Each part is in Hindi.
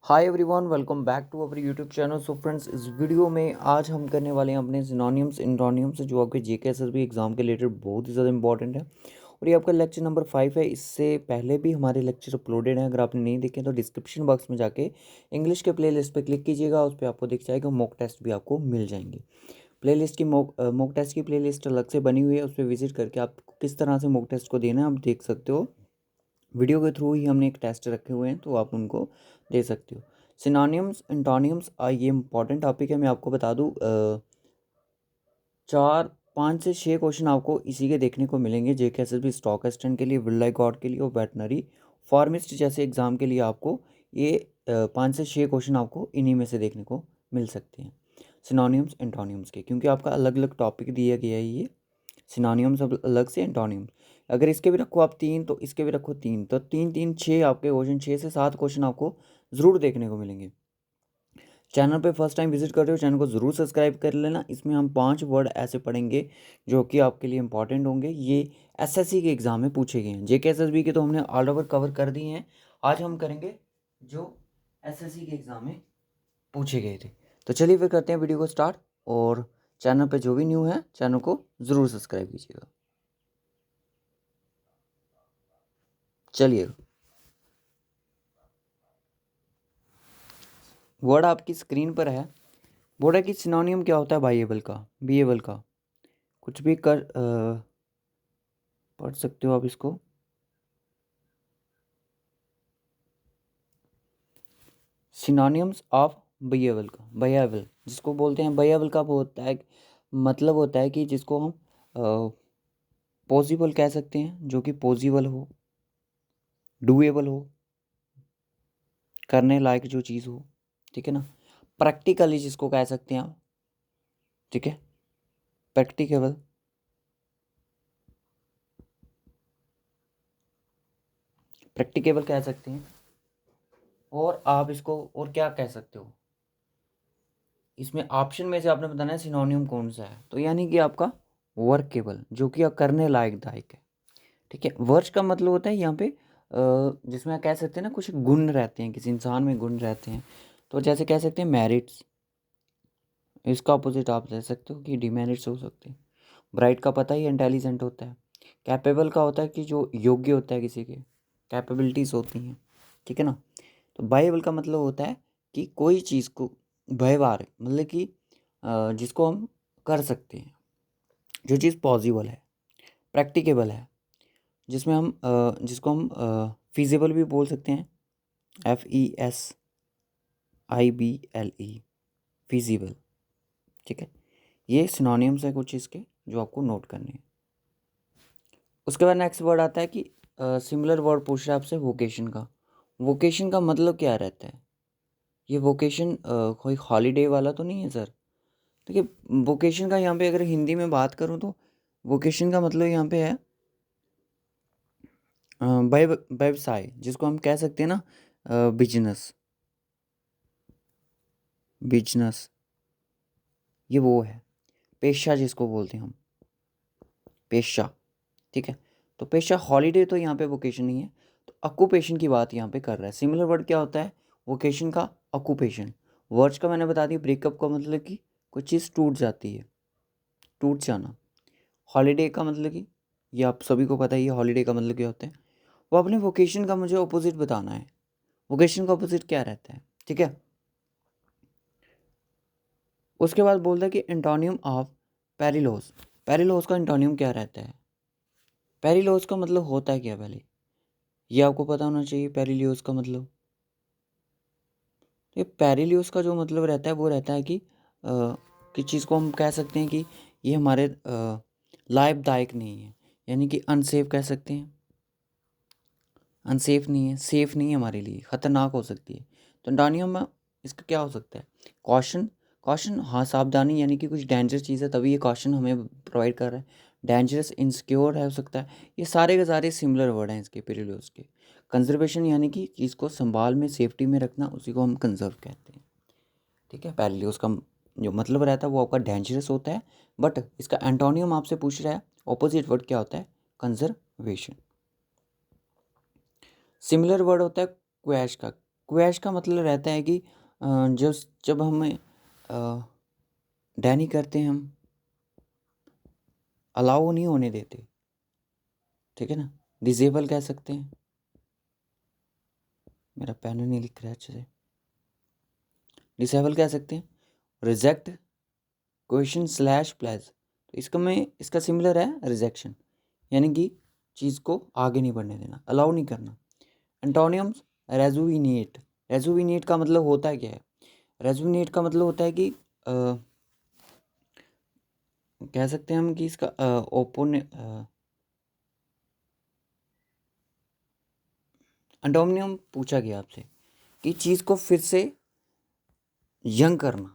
Hi everyone, welcome back to our YouTube channel. So friends, इस वीडियो में आज हम करने वाले हैं अपने सिनोनिम्स इंटोनिम्स जो आपके जेके एसएसबी एग्जाम के रिलेटेड बहुत ही ज़्यादा इंपॉर्टेंट है। और ये आपका लेक्चर नंबर 5 है। इससे पहले भी हमारे लेक्चर अपलोडेड हैं, अगर आपने नहीं देखे तो डिस्क्रिप्शन बॉक्स में जाके इंग्लिश के प्ले लिस्ट पर क्लिक कीजिएगा, उस पर आपको दिख जाएगा, मॉक टेस्ट भी आपको मिल जाएंगे। प्ले लिस्ट की मॉक टेस्ट की प्ले लिस्ट अलग से बनी हुई है, उस पर विजिट करके आप किस तरह से मॉक टेस्ट को देना है आप देख सकते हो। वीडियो के थ्रू ही हमने एक टेस्ट रखे हुए हैं, तो आप उनको दे सकते हो। सिनोनिम्स एंटोनिम्स ये इंपॉर्टेंट टॉपिक है। मैं आपको बता दूं, 4 5 से 6 क्वेश्चन आपको इसी के देखने को मिलेंगे। जेके एसएसबी स्टॉक असिस्टेंट के लिए, विल लाइक गॉड के लिए और वेटनरी फार्मिस्ट जैसे एग्ज़ाम के लिए आपको ये 5 से 6 क्वेश्चन आपको इन्हीं में से देखने को मिल सकते हैं सिनोनिम्स एंटोनिम्स के, क्योंकि आपका अलग अलग टॉपिक दिया गया है। ये सिनोनिम्स अलग से, एंटोनिम्स अगर इसके भी रखो आप 3 तो इसके भी रखो 3, तो 3 3 6 आपके क्वेश्चन, 6 से 7 क्वेश्चन आपको ज़रूर देखने को मिलेंगे। चैनल पे फर्स्ट टाइम विजिट कर रहे हो, चैनल को ज़रूर सब्सक्राइब कर लेना। इसमें हम 5 वर्ड ऐसे पढ़ेंगे जो कि आपके लिए इंपॉर्टेंट होंगे। ये एसएससी के एग्ज़ाम में पूछे गए हैं। जेके एसएसबी के तो हमने ऑल ओवर कवर कर दिए हैं। आज हम करेंगे जो एसएससी के एग्ज़ाम में पूछे गए थे। तो चलिए फिर करते हैं वीडियो को स्टार्ट। और चैनल पे जो भी न्यू है चैनल को ज़रूर सब्सक्राइब कीजिएगा। चलिए, वर्ड आपकी स्क्रीन पर है। वर्ड है कि सिनोनियम क्या होता है बाइएबल का, बीएबल का, कुछ भी कर पढ़ सकते हो आप इसको। सिनोनियम्स ऑफ बाइएबल का, बाइएबल जिसको बोलते हैं, बाइएबल का वो होता है, मतलब होता है कि जिसको हम पॉसिबल कह सकते हैं, जो कि पॉसिबल हो, डूएबल हो, करने लायक जो चीज़ हो, ठीक है ना। प्रैक्टिकली जिसको कह सकते हैं आप, ठीक है, प्रैक्टिकेबल, प्रैक्टिकेबल कह सकते हैं। और आप इसको और क्या कह सकते हो, इसमें ऑप्शन में से आपने बताना है सिनोनियम कौन सा है। तो यानी कि आपका वर्केबल, जो कि करने लायक दायक है, ठीक है। वर्ष का मतलब होता है यहाँ पे जिसमें कह सकते हैं ना, कुछ गुण रहते हैं, किसी इंसान में गुण रहते हैं। तो जैसे कह सकते हैं मेरिट्स, इसका अपोजिट आप दे सकते हो कि डिमेरिट्स हो सकते हैं। ब्राइट का पता ही इंटेलिजेंट होता है। कैपेबल का होता है कि जो योग्य होता है, किसी के कैपेबिलिटीज़ होती हैं, ठीक है ना। तो बाइबल का मतलब होता है कि कोई चीज़ को व्यवहार, मतलब कि जिसको हम कर सकते हैं, जो चीज़ पॉसिबल है, प्रैक्टिकेबल है, जिसमें हम जिसको हम फिजिबल भी बोल सकते हैं, FESIBLE, फिजिबल, ठीक है। ये सिनोनिम्स है कुछ इसके जो आपको नोट करने हैं। उसके बाद नेक्स्ट वर्ड आता है कि सिमिलर वर्ड पूछ रहा है आपसे वोकेशन का। वोकेशन का मतलब क्या रहता है। ये वोकेशन कोई हॉलीडे वाला तो नहीं है सर। देखिए, वोकेशन का यहाँ पे अगर हिंदी में बात करूँ तो वोकेशन का मतलब यहाँ पे है व्यवसाय, जिसको हम कह सकते हैं ना बिजनेस, बिजनेस ये वो है। पेशा जिसको बोलते हैं हम, पेशा, ठीक है। तो पेशा हॉलीडे तो यहाँ पे वोकेशन नहीं है। तो ऑक्यूपेशन की बात यहाँ पे कर रहा है। सिमिलर वर्ड क्या होता है वोकेशन का, ऑक्यूपेशन। वर्ड्स का मैंने बता दिया। ब्रेकअप का मतलब कि कोई चीज़ टूट जाती है, टूट जाना। हॉलीडे का मतलब कि ये आप सभी को पता ही है, हॉलीडे का मतलब क्या होता है। वो अपने वोकेशन का मुझे ऑपोजिट बताना है। वोकेशन का ऑपोजिट क्या रहता है, ठीक है। उसके बाद बोलता है कि एंटोनियम ऑफ पेरिलोस। पेरिलोस का एंटोनियम क्या रहता है। पेरिलोस का मतलब होता है क्या, पहले ये आपको पता होना चाहिए। पेरिलियोस का मतलब, ये पेरिलियोस का जो मतलब रहता है वो रहता है कि किस चीज़ को हम कह सकते हैं कि ये हमारे लाभदायक नहीं है, यानी कि अनसेफ कह सकते हैं। अनसेफ नहीं है, सेफ नहीं है, हमारे लिए ख़तरनाक हो सकती है। तो एंटोनियम में इसका क्या हो सकता है, कॉशन। कॉशन, हाँ, सावधानी, यानी कि कुछ डेंजरस चीज़ है तभी ये कॉशन हमें प्रोवाइड कर रहा है। डेंजरस, इनसिक्योर है, हो सकता है। ये सारे के सारे सिमिलर वर्ड हैं इसके, पेरिलियोस के। कंजर्वेशन, यानी कि चीज़ को संभाल में, सेफ्टी में रखना, उसी को हम कंजर्व कहते हैं, ठीक है। पेरिलियोस का जो मतलब रहता है वो आपका डेंजरस होता है। बट इसका एंटोनियम आपसे पूछ रहा है, ऑपोजिट वर्ड क्या होता है, कंजर्वेशन। सिमिलर वर्ड होता है क्वैश का। क्वैश का मतलब रहता है कि जो जब हमें डैनी करते हैं, हम अलाउ नहीं होने देते, ठीक है ना। डिसेबल कह सकते हैं, मेरा पेन नहीं लिख रहा है अच्छे से, डिसेबल कह सकते हैं। रिजेक्ट क्वेश्चन स्लैश प्लेज, तो इसका में इसका सिमिलर है रिजेक्शन, यानी कि चीज़ को आगे नहीं बढ़ने देना, अलाउ नहीं करना। एंटोनियम्स, रेजुविनेट। रेजुविनेट का मतलब होता है क्या है? रेजुविनेट का मतलब होता है कि कह सकते हैं हम कि इसका एंटोनियम पूछा गया आपसे कि चीज़ को फिर से यंग करना,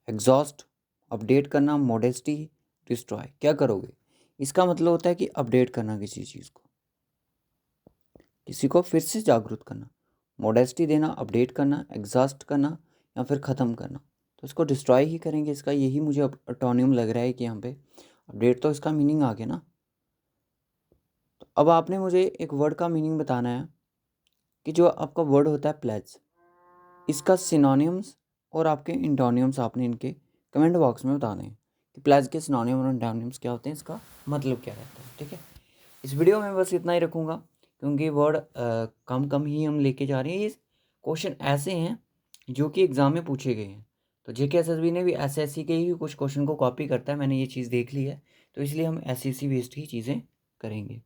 एग्जॉस्ट, अपडेट करना, मॉडेस्टी, डिस्ट्रॉय। क्या करोगे? इसका मतलब होता है कि अपडेट करना किसी चीज़ को, किसी को फिर से जागरूक करना, मॉडेस्टी देना, अपडेट करना, एग्जॉस्ट करना या फिर ख़त्म करना। तो इसको डिस्ट्रॉय ही करेंगे, इसका यही मुझे एंटोनियम लग रहा है कि यहाँ पे अपडेट तो इसका मीनिंग आ गया ना। तो अब आपने मुझे एक वर्ड का मीनिंग बताना है कि जो आपका वर्ड होता है प्लेज, इसका सिनोनिम्स और आपके इंटोनियम्स आपने इनके कमेंट बॉक्स में बताने हैं कि प्लेज के सिनोनिम और इंटोनियम्स क्या होते हैं, इसका मतलब क्या रहता है, ठीक है। इस वीडियो में बस इतना ही रखूँगा, क्योंकि वर्ड कम कम ही हम लेके जा रहे हैं। ये क्वेश्चन ऐसे हैं जो कि एग्ज़ाम में पूछे गए हैं, तो JKSSB ने भी SSC के ही कुछ क्वेश्चन को कॉपी करता है, मैंने ये चीज़ देख ली है, तो इसलिए हम SSC बेस्ड ही चीज़ें करेंगे।